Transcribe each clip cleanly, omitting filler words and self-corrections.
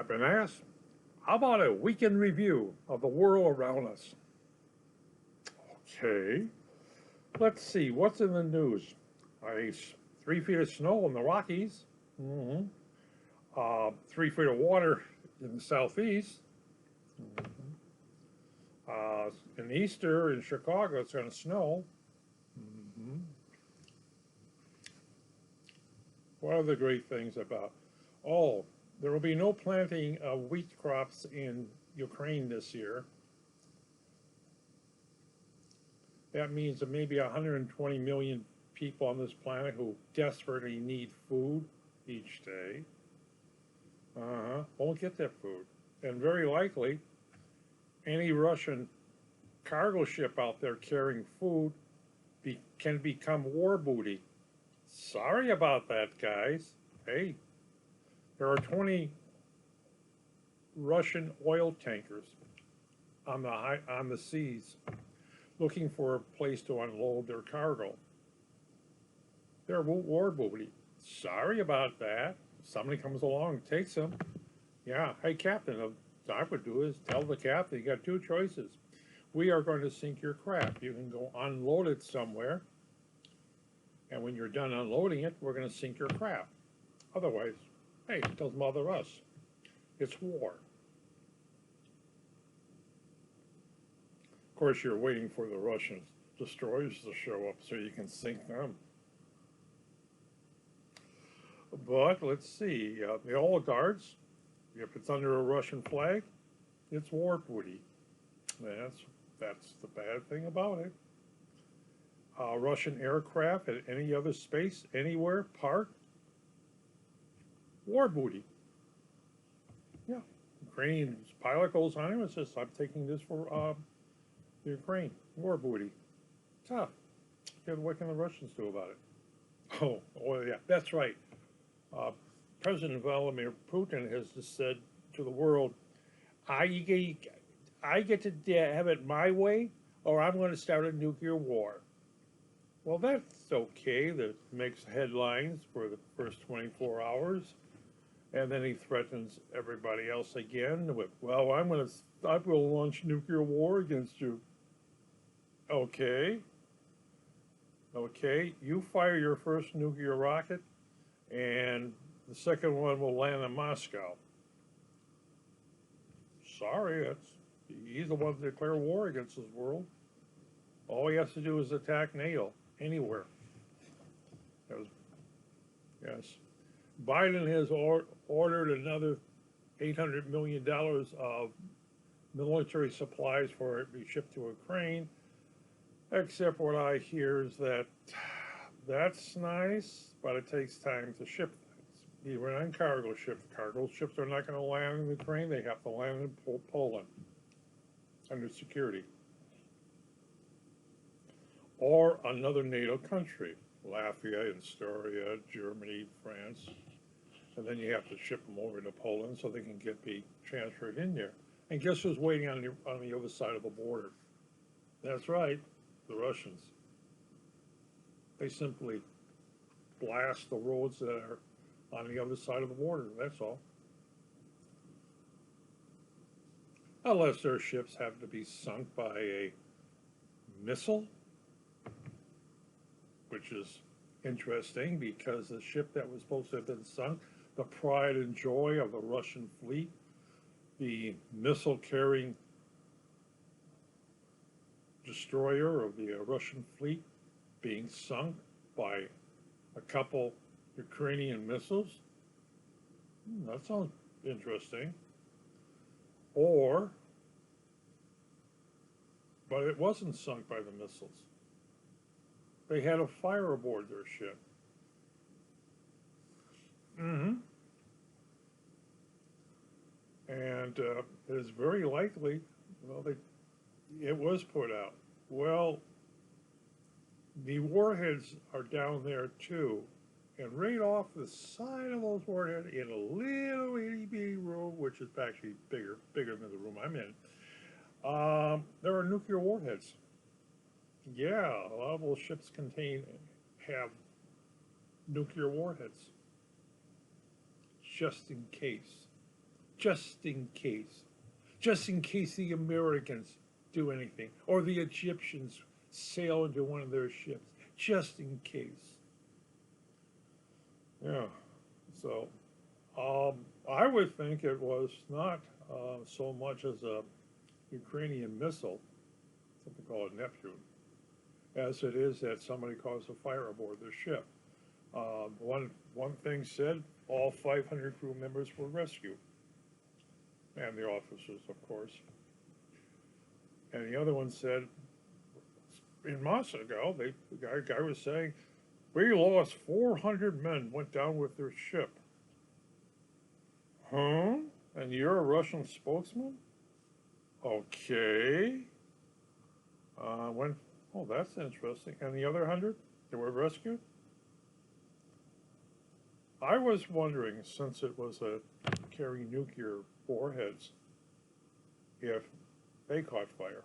I've been asked, how about a weekend review of the world around us? Okay, let's see, what's in the news? Ice, 3 feet of snow in the Rockies, 3 feet of water in the southeast. In Easter in Chicago, it's going to snow. What are the great things about? Oh, there will be no planting of wheat crops in Ukraine this year. That means that maybe 120 million people on this planet who desperately need food each day won't get that food. And very likely, any Russian cargo ship out there carrying food can become war booty. Sorry about that, guys. Hey, there are 20 Russian oil tankers on the seas looking for a place to unload their cargo. They're war booty. Sorry about that. If somebody comes along and takes them, yeah, hey, Captain, what I would do is tell the captain, you got two choices. We are going to sink your craft. You can go unload it somewhere, and when you're done unloading it, we're going to sink your craft. Otherwise, hey, it doesn't bother us. It's war. Of course, you're waiting for the Russian destroyers to show up so you can sink them. But let's see, the oligarchs, if it's under a Russian flag, it's war booty. That's the bad thing about it. Russian aircraft at any other space, anywhere, parked, war booty. Yeah, Ukraine's pilot goes on and says, I'm taking this for Ukraine, war booty. Tough. What can the Russians do about it? Oh yeah, that's right. President Vladimir Putin has just said to the world, I get to have it my way, or I'm going to start a nuclear war. Well, that's okay. That makes headlines for the first 24 hours. And then he threatens everybody else again with, well, I will launch nuclear war against you. Okay. Okay, you fire your first nuclear rocket, and the second one will land in Moscow. Sorry, he's the one to declare war against this world. All he has to do is attack NATO, anywhere. Yes. Biden has ordered another $800 million of military supplies for it to be shipped to Ukraine, except what I hear is that that's nice, but it takes time to ship things. Even on cargo ships. Cargo ships are not going to land in Ukraine. They have to land in Poland under security. Or another NATO country, Latvia, Estonia, Germany, France. And then you have to ship them over to Poland so they can be transferred in there. And guess who's waiting on the other side of the border? That's right, the Russians. They simply blast the roads that are on the other side of the border, that's all. Unless their ships have to be sunk by a missile, which is interesting because the ship that was supposed to have been sunk, the pride and joy of the Russian fleet, the missile-carrying destroyer of the Russian fleet being sunk by a couple Ukrainian missiles. That sounds interesting. But it wasn't sunk by the missiles. They had a fire aboard their ship. And it is very likely, it was put out. Well, the warheads are down there too. And right off the side of those warheads, in a little itty bitty room, which is actually bigger than the room I'm in, there are nuclear warheads. Yeah, a lot of those ships have nuclear warheads, just in case. just in case. Just in case the Americans do anything, or the Egyptians sail into one of their ships, just in case. Yeah, so I would think it was not so much as a Ukrainian missile, something called Neptune, as it is that somebody caused a fire aboard their ship. One thing said all 500 crew members were rescued, and the officers, of course. And the other one said, in Moscow, the guy was saying, we lost 400 men, went down with their ship. Huh? And you're a Russian spokesman? Okay. Oh, that's interesting. And the other 100, they were rescued? I was wondering, since it was carrying nuclear warheads, if they caught fire.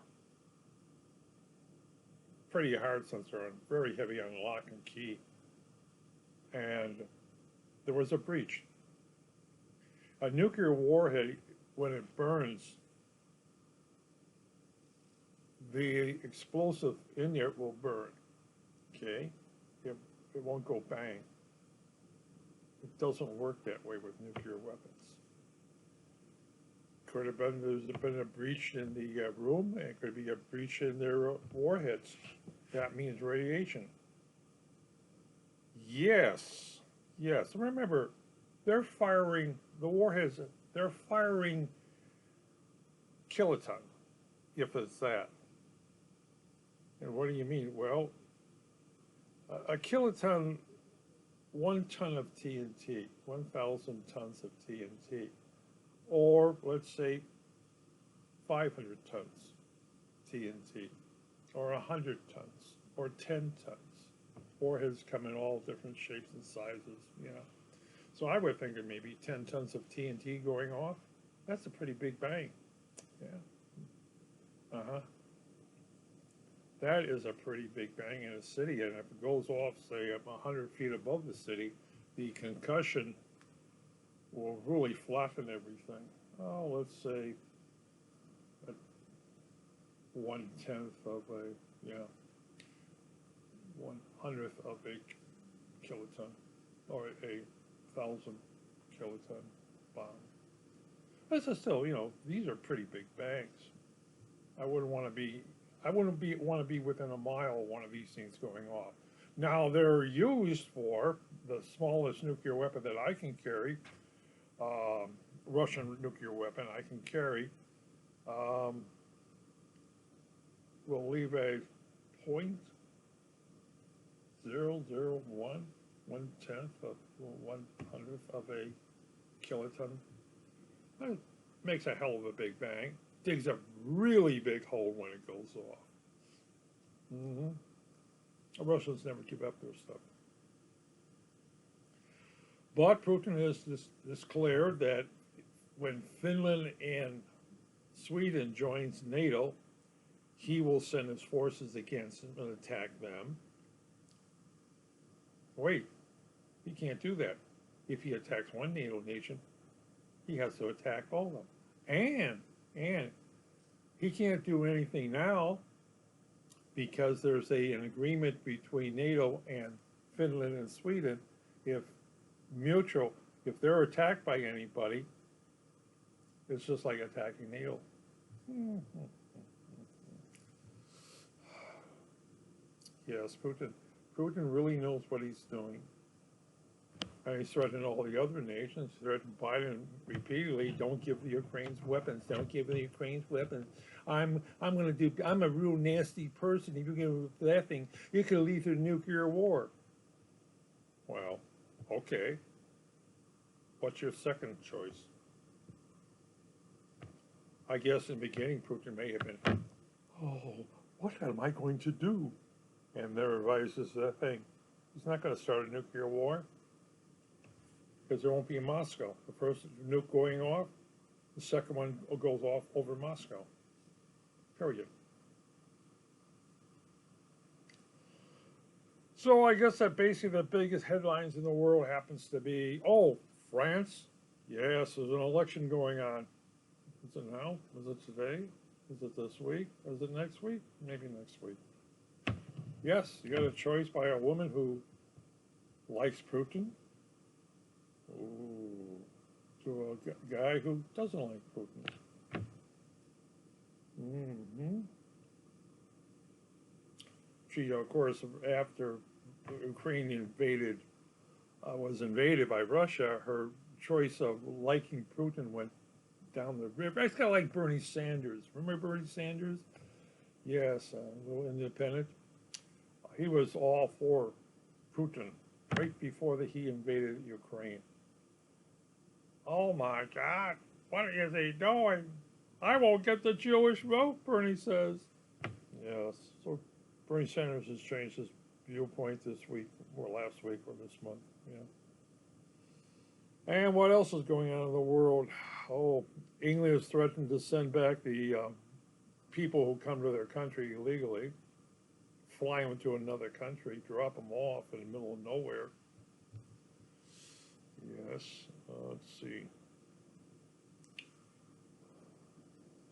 Pretty hard since they're very heavy on lock and key. And there was a breach. A nuclear warhead, when it burns, the explosive in there will burn, okay? It won't go bang. It doesn't work that way with nuclear weapons. Could have been, there's been a breach in the room, and it could be a breach in their warheads. That means radiation. Yes, yes. Remember, they're firing, the warheads, they're firing kiloton, if it's that. And what do you mean? Well, a kiloton, 1 ton of TNT, 1,000 tons of TNT, or let's say 500 tons TNT, or 100 tons, or 10 tons. Warheads come in all different shapes and sizes, you know. So I would think it may be 10 tons of TNT going off. That's a pretty big bang. Yeah. That is a pretty big bang in a city, and if it goes off, say, 100 feet above the city, the concussion will really flatten everything. Oh, let's say 1/10 of a, 1/100th of a kiloton, or a 1,000 kiloton bomb. This is still, these are pretty big bangs. I wouldn't want to be within a mile of one of these things going off. Now, they're used for the smallest nuclear weapon that I can carry, Russian nuclear weapon I can carry, will leave a 0.001, 1/10 of 1/100th of a kiloton. That makes a hell of a big bang. Digs a really big hole when it goes off. The Russians never give up their stuff. But Putin has declared that when Finland and Sweden joins NATO, he will send his forces against them and attack them. Wait, he can't do that. If he attacks one NATO nation, he has to attack all of them. And he can't do anything now because there's an agreement between NATO and Finland and Sweden. If they're attacked by anybody, it's just like attacking NATO. Yes, Putin really knows what he's doing. And he's threatened all the other nations, threatened Biden repeatedly, don't give the Ukrainians weapons, don't give the Ukrainians weapons. I'm a real nasty person. If you give that thing, it could lead to a nuclear war. Well, okay. What's your second choice? I guess in the beginning, Putin may have been, oh, what am I going to do? And there arises that thing. He's not going to start a nuclear war because there won't be in Moscow. The first nuke going off, the second one goes off over Moscow. Period. So I guess that basically the biggest headlines in the world happens to be, France Yes, there's an election going on. Is it now? Is it today? Is it this week? Is it next week? Maybe next week. Yes, you got a choice by a woman who likes Putin, ooh, to a guy who doesn't like Putin. Hmm. She, of course, after Ukraine was invaded by Russia, her choice of liking Putin went down the river. It's kind of like Bernie Sanders. Remember Bernie Sanders? Yes, a little independent. He was all for Putin right before he invaded Ukraine. Oh my God, what is he doing? I won't get the Jewish vote, Bernie says. Yes, so Bernie Sanders has changed his viewpoint this week, or last week, or this month. Yeah. And what else is going on in the world? Oh, England has threatened to send back the people who come to their country illegally, fly them to another country, drop them off in the middle of nowhere. Yes, let's see.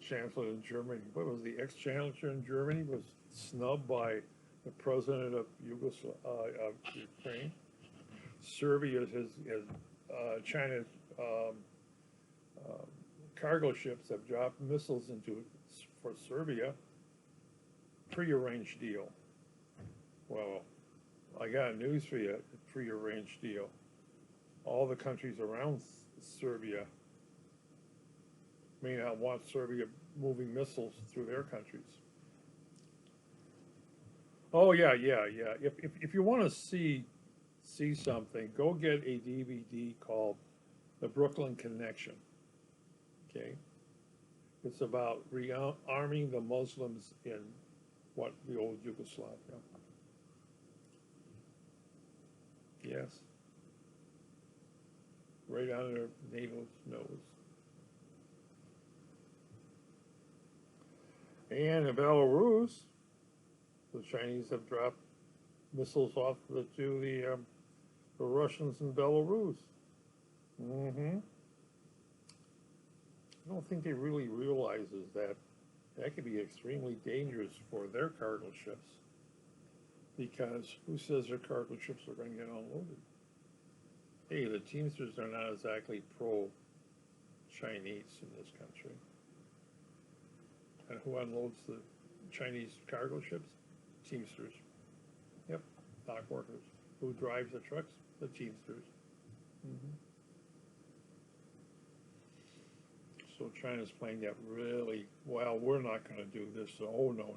Chancellor in Germany, what was the ex-chancellor in Germany, was snubbed by the president of Ukraine. Serbia has China's cargo ships have dropped missiles for Serbia. Prearranged deal. Well, I got news for you. Prearranged deal. All the countries around Serbia may not want Serbia moving missiles through their countries. Oh yeah. If you want to see something, go get a DVD called The Brooklyn Connection. Okay, it's about rearming the Muslims in the old Yugoslavia. Yes, right on their NATO's nose. And in Belarus, the Chinese have dropped missiles off to the Russians in Belarus. Mm-hmm. I don't think they really realizes that could be extremely dangerous for their cargo ships, because who says their cargo ships are going to get unloaded? Hey, the Teamsters are not exactly pro-Chinese in this country. And who unloads the Chinese cargo ships? Teamsters. Yep, dock workers. Who drives the trucks? The Teamsters. Mm-hmm. So China's playing that really well. We're not going to do this. Oh no.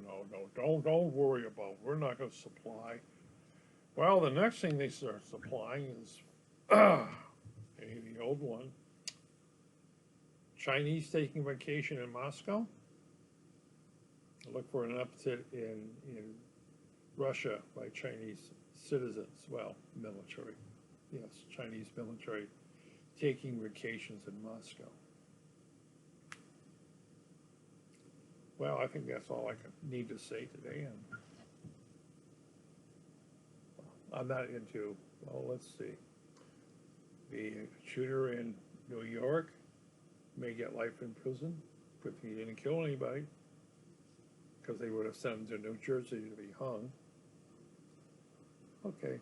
Don't worry about. We're not going to supply. Well, the next thing they start supplying is the old one. Chinese taking vacation in Moscow. Look for an uptick in Russia by Chinese citizens. Well, military. Yes, Chinese military taking vacations in Moscow. Well, I think that's all I need to say today. And I'm not into, well, let's see. The shooter in New York may get life in prison. Good thing he didn't kill anybody, because they would have sent him to New Jersey to be hung. Okay.